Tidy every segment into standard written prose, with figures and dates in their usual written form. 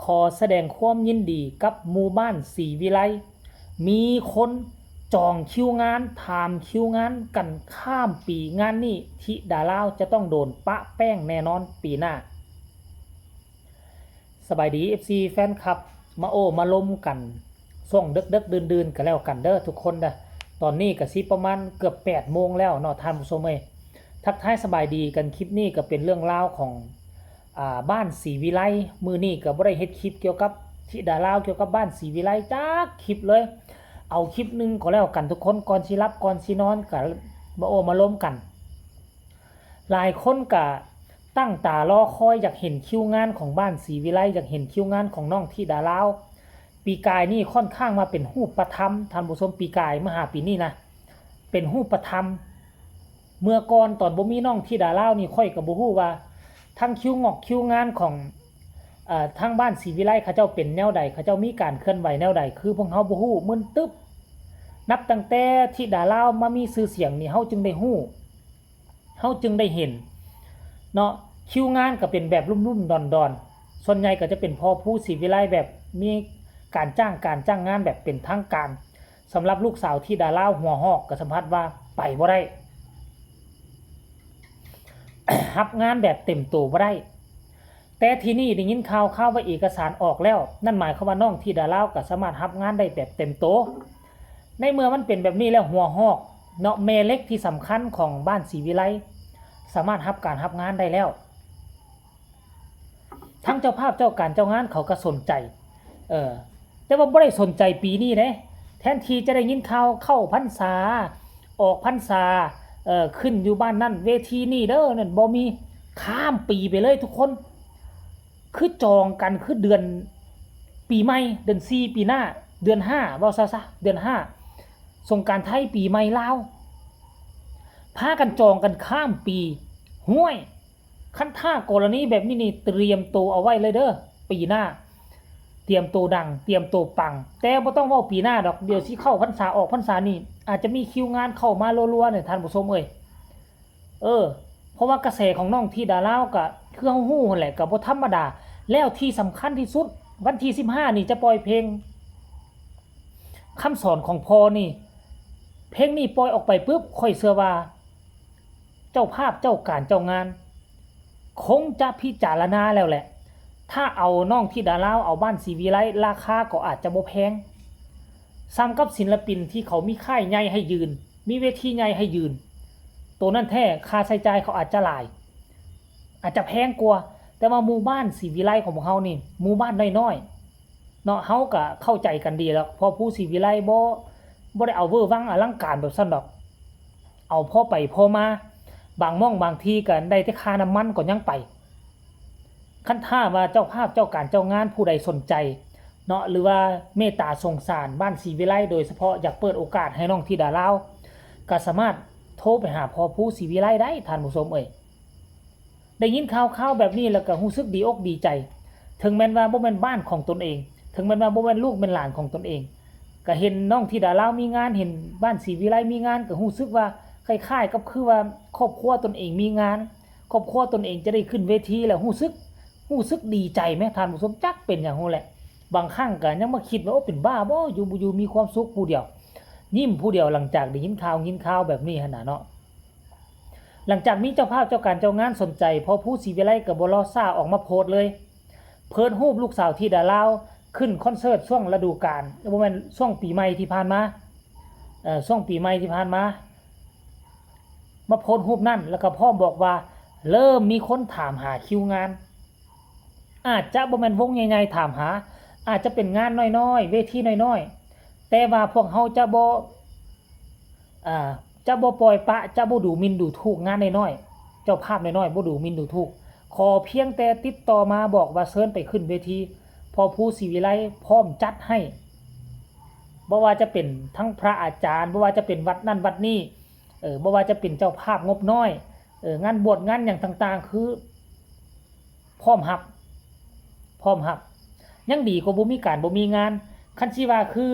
ขอแสดงความยินดีกับหมู่บ้านศรีวิไลมีคนจองคิวงานถามคิวงานกันข้ามปีงานนี้ธิดาลาวจะต้องโดนปะแป้งแน่นอนปีหน้าสบายดี FC แฟนคลับมาโอ้มาลมกันส่วงดึกๆดื่นๆกันแล้วกันเด้อทุกคนนะตอนนี้ก็สิประมาณเกือบ8 โมงแล้วเนาะท่านผู้ชมเอ้ยทักทายสบายดีกันคลิปนี้ก็เป็นเรื่องราวของบ้านศรีวิไลมือนี้ก็บ่ได้เฮ็ดคลิปเกี่ยวกับธิดาลาวเกี่ยวกับบ้านศรีวิไลจักคลิปเลยเอาคลิปนึงก็แล้วกันทุกคนก่อนสิหลับก่อนสินอนก็มาโอ้มาล้มกัน หลายคนก็ตั้งตารอคอยอยากเห็นคิวงานของบ้านศรีวิไลอยากเห็นคิวงานของน้องธิดาลาวปีกายนี่ค่อนข้างมาเป็นรูปธรรมท่านผู้ชมปีกายมหาปีนี้นะเป็นรูปธรรมเมื่อก่อนตอนบ่มีน้องธิดาลาวนี่ค่อยก็บ่ฮู้ว่าทั้งคิวงอกคิวงานของทางบ้านศรีวิไลเขาเจ้าเป็นแนวใดเขาเจ้ามีการเคลื่อนไหวแนวใดคือพวกเฮาบ่ฮู้มึนตึ๊บนับตั้งแต่ธิดาลาวมามีชื่อเสียงนี่เฮาจึงได้ฮู้เฮาจึงได้เห็นเนาะคิวงานก็เป็นแบบรุ่มๆดอนๆส่วนใหญ่ก็จะเป็นพอผู้ศรีวิไลแบบมีการจ้างงานแบบเป็นทางการสำหรับลูกสาวธิดาลาวหัวหอกก็สัมภาษณ์ว่าไปบ่ได้ รับงานแบบเต็มตัวบ่ได้แต่ที่นี่ได้ยินข่าวว่าเอกสารออกแล้วนั่นหมายความว่าน้องธิดาลาวก็สามารถรับงานได้แบบเต็มตัวในเมื่อมันเป็นแบบนี้แล้วหัวหอกเนาะแม่เล็กที่สำคัญของบ้านศรีวิไลสามารถรับงานได้แล้วทั้งเจ้าภาพเจ้าการเจ้างานเขาก็สนใจแต่ว่าบ่ได้สนใจปีนี้เด้แทนที่จะได้ยินข่าวเข้าพรรษาออกพรรษาขึ้นอยู่บ้านนั่นเวทีนี่เด้อนั่นบ่มีข้ามปีไปเลยทุกคนคือจองกันคือเดือนปีใหม่เดือน4ปีหน้าเดือน5ว่าซะเดือน5สงกรานต์ไทยปีใหม่ลาวพากันจองกันข้ามปีห้วยคันท่ากรณีแบบนี้นี่เตรียมตัวเอาไว้เลยเด้อปีหน้าเตรียมตัวดังเตรียมตัวปังแต่บ่ต้องเว้าปีหน้าดอกเดี๋ยวสิเข้าพรรษาออกพรรษานี่อาจจะมีคิวงานเข้ามารัวๆเนี่ยท่านผู้ชมเอ้ยเพราะว่ากระแสของน้องธิดาลาวก็คือเฮาฮู้นั่นแหละก็บ่ธรรมดาแล้วที่สำคัญที่สุดวันที่15นี่จะปล่อยเพลงคำสอนของพ่อนี่เพลงนี้ปล่อยออกไปปุ๊บค่อยเชื่อว่าเจ้าภาพเจ้าการเจ้างานคงจะพิจารณาแล้วแหละถ้าเอาน้องธิดาลาวเอาบ้านศรีวิไลราคาก็อาจจะบ่แพงซ้ำกับศิลปินที่เขามีค่ายใหญ่ให้ยืนมีเวทีใหญ่ให้ยืนตัวนั้นแท้ค่าใช้จ่ายเขาอาจจะหลายอาจจะแพงกว่าแต่ว่าหมู่บ้านศรีวิไลของพวกเฮานี่หมู่บ้านน้อยๆเนาะเฮาก็เข้าใจกันดีแล้วพอผู้ศรีวิไลบ่ได้เอาเวอร์วังอลังการแบบซั่นดอกเอาพอไปพอมาบางม่องบางทีก็ได้แต่ค่าน้ำมันก็ยังไปคันถ้าว่าเจ้าภาพเจ้าการเจ้างานผู้ใดสนใจเนาะหรือว่าเมตตาสงสารบ้านศรีวิไลโดยเฉพาะอยากเปิดโอกาสให้น้องธิดาลาวก็สามารถโทรไปหาพ่อผู้ศรีวิไลได้ท่านผู้ชมเอ้ยได้ยินข่าวแบบนี้แล้วก็รู้สึกดีอกดีใจถึงแม้ว่าบ่แม่นบ้านของตนเองถึงแม้ว่าบ่แม่นลูกแม่นหลานของตนเองก็เห็นน้องธิดาลาวมีงานเห็นบ้านศรีวิไลมีงานก็รู้สึกว่าคล้ายๆกับคือว่าครอบครัวตนเองมีงานครอบครัวตนเองจะได้ขึ้นเวทีแล้วรู้สึกดีใจแม่ท่านผู้ชมจักเป็นอย่างโหแหละบางครั้งก็ยังมาคิดว่าโอ้เป็นบ้าบ่อยู่มีความสุขผู้เดียวยิ้มผู้เดียวหลังจากได้ยินข่าวแบบนี้หั่นน่ะเนาะหลังจากมีเจ้าภาพเจ้าการเจ้างานสนใจพอผู้ศรีวิไลก็บ่รอช้าออกมาโพสต์เลยเพิ่นรูปลูกสาวธิดาลาวขึ้นคอนเสิร์ตช่วงฤดูกาลบ่แม่นช่วงปีใหม่ที่ผ่านมาช่วงปีใหม่ที่ผ่านมาโพสต์รูปนั่นแล้วก็พร้อมบอกว่าเริ่มมีคนถามหาคิวงานอาจจะบ่แม่นวงใหญ่ๆถามหาอาจจะเป็นงานน้อยๆเวทีน้อยๆแต่ว่าพวกเฮาจะบ่ปล่อยปะจะบ่ดูหมิ่นดูถูกงานน้อยๆเจ้าภาพน้อยๆบ่ดูหมิ่นดูถูกขอเพียงแต่ติดต่อมาบอกว่าเชิญไปขึ้นเวทีพอผู้ศรีวิไลพร้อมจัดให้บ่ว่าจะเป็นทั้งพระอาจารย์บ่ว่าจะเป็นวัดนั่นวัดนี้บ่ว่าจะเป็นเจ้าภาพงบน้อยงานบวชงานหยังต่างๆคือพร้อมรับยังดีกว่าบ่มีการบ่มีงานคันสิว่าคือ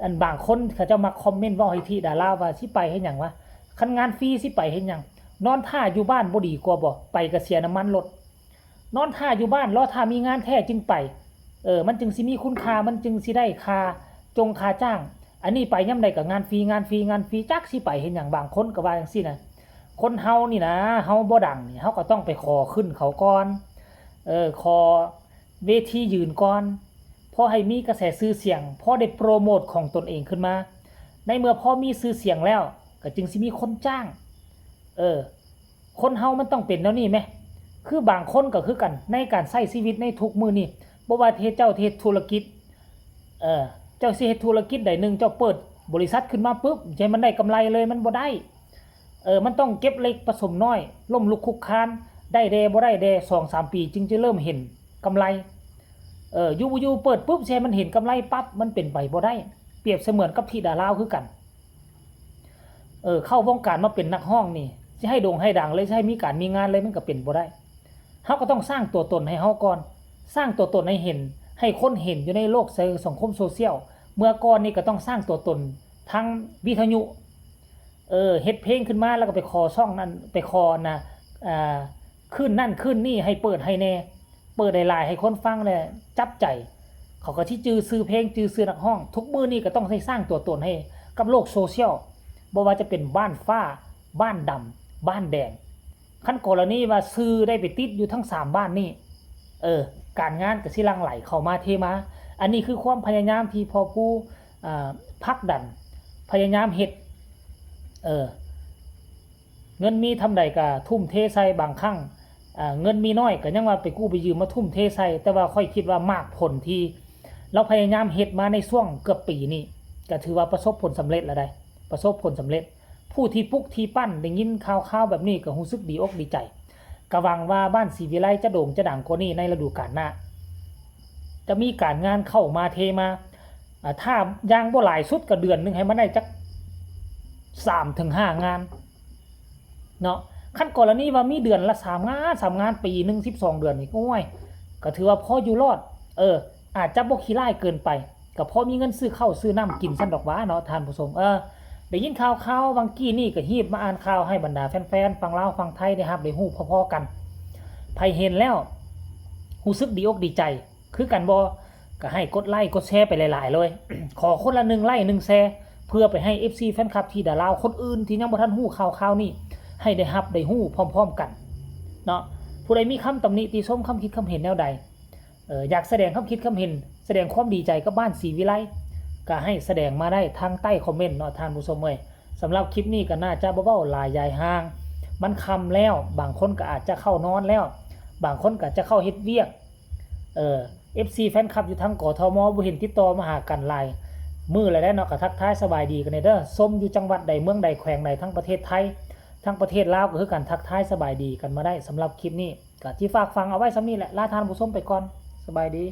อันบางคนเขาเจ้ามาคอมเมนต์เว้าให้ธิดาลาวว่าสิไปเฮ็ดหยังวะคันงานฟรีสิไปเฮ็ดหยังนอนท่าอยู่บ้านบ่ดีกว่าบ่ไปก็เสียน้ำมันรถนอนท่าอยู่บ้านรอท่ามีงานแท้จึงไป มันจึงสิมีคุณค่ามันจึงสิได้ค่าค่าจ้างอันนี้ไปยามใดก็งานฟรีจักสิไปเฮ็ดหยังบางคนก็ว่าจังซี่นะคนเฮานี่นะเฮาบ่ดังนี่เฮาก็ต้องไปขอขึ้นเขาก่อนขอเวทียืนก่อนพอให้มีกระแสชื่อเสียงพอได้โปรโมตของตนเองขึ้นมาในเมื่อพอมีชื่อเสียงแล้วก็จึงสิมีคนจ้างคนเฮามันต้องเป็นแนวนี้แหมคือบางคนก็คือกันในการใช้ชีวิตในทุกมื้อนี้บ่ว่าเฮ็ดธุรกิจเจ้าสิเฮ็ดธุรกิจใดหนึ่งเจ้าเปิดบริษัทขึ้นมาปุ๊บใจมันได้กำไรเลยมันบ่ได้มันต้องเก็บเล็กผสมน้อยล้มลุกคลุกคลานได้แดบ่ได้แด 2-3 ปีจึงจะเริ่มเห็นกำไรอยู่เปิดปุ๊บใช่มันเห็นกำไรปั๊บมันเป็นไปบ่ได้เปรียบเสมือนกับที่ดาราคือกันเข้าวงการมาเป็นนักร้องนี่สิให้โด่งให้ดังเลยสิให้มีการมีงานเลยมันก็เป็นบ่ได้เฮาก็ต้องสร้างตัวตนให้เฮาก่อนสร้างตัวตนให้เห็นให้คนเห็นอยู่ในโลกสังคมโซเชียลเมื่อก่อนนี่ก็ต้องสร้างตัวตนทางวิทยุเฮ็ดเพลงขึ้นมาแล้วก็ไปขอช่องนั้นไปขอนะขึ้นนั่นขึ้นนี่ให้เปิดให้แน่เปิดหลายๆให้คนฟังเลยจับใจเขาก็ที่จื้อซื้อเพลงจื้อซื้อนักร้องทุกมื้อนี้ก็ต้องให้สร้างตัวตนให้กับโลกโซเชียลบ่ว่าจะเป็นบ้านฟ้าบ้านดำบ้านแดงคันกรณีว่าซื้อได้ไปติดอยู่ทั้ง3บ้านนี่การงานก็สิหลั่งไหลเข้ามาเทมาอันนี้คือความพยายามที่พอผู้ผลักดันพยายามเฮ็ดเงินมีทำใดก็ทุ่มเทใส่บางครั้งเงินมีน้อยก็ยังว่าไปกู้ไปยืมมาทุ่มเทใส่แต่ว่าค่อยคิดว่ามากผลที่เราพยายามเฮ็ดมาในช่วงเกือบปีนี้ก็ถือว่าประสบผลสำเร็จแล้วได้ประสบผลสำเร็จผู้ที่ปลุกที่ปั้นได้ยินข่าวๆแบบนี้ก็รู้สึกดีอกดีใจก็หวังว่าบ้านศรีวิไลจะโด่งจะดังกว่านี้ในฤดูกาลหน้าจะมีการงานเข้ามาเทมาถ้าอย่างบ่หลายสุดก็เดือนนึงให้มันได้จัก 3-5 งานเนาะขั้นกรณีว่ามีเดือนละ3 งานปีนึง12 เดือนนี่โอ้ยก็ถือว่าพออยู่รอดอาจจะบ่ขี้ร้ายเกินไปก็พอมีเงินซื้อข้าวซื้อน้ำกินซั่นดอกหว่าเนาะท่านผู้ชมได้ยินข่าวบางกี้นี่ก็ฮีบมาอ่านข่าวให้บรรดาแฟนๆฝั่งลาวฝั่งไทยได้รับได้ฮู้พอๆกันไผเห็นแล้วรู้สึกดีอกดีใจคือกันบ่ก็ให้กดไลค์กดแชร์ไปหลายๆเลย ขอคนละ1ไลค์1แชร์เพื่อไปให้ FC แฟนคลับที่ดาลาวคนอื่นที่ยังบ่ทันฮู้ข่าวๆนี่ให้ได้รับได้ฮู้พร้อมๆกันเนาะผู้ใดมีคำตำหนิติชมคำคิดคำเห็นแนวใดอยากแสดงคำคิดคำเห็นแสดงความดีใจกับบ้านศรีวิไลก็ให้แสดงมาได้ทางใต้คอมเมนต์เนาะท่านผู้ชมเอ้ยสำหรับคลิปนี้ก็น่าจะบ่เว้าหลายยายห่างมันค่ำแล้วบางคนก็อาจจะเข้านอนแล้วบางคนก็จะเข้าเฮ็ดเวียกFC แฟนคลับอยู่ทางกทมบ่เห็นติดต่อมาหากันหลายมื้อแล้วเนาะก็ทักทายสบายดีกันเด้อส้มอยู่จังหวัดใดเมืองใดแขวงใดทั้งประเทศไทยทั้งประเทศลาวก็คือกันทักทายสบายดีกันมาได้สำหรับคลิปนี้ก็ที่ฝากฟังเอาไว้ซ้ำนี้แหละลาท่านผู้ชมไปก่อนสบายดี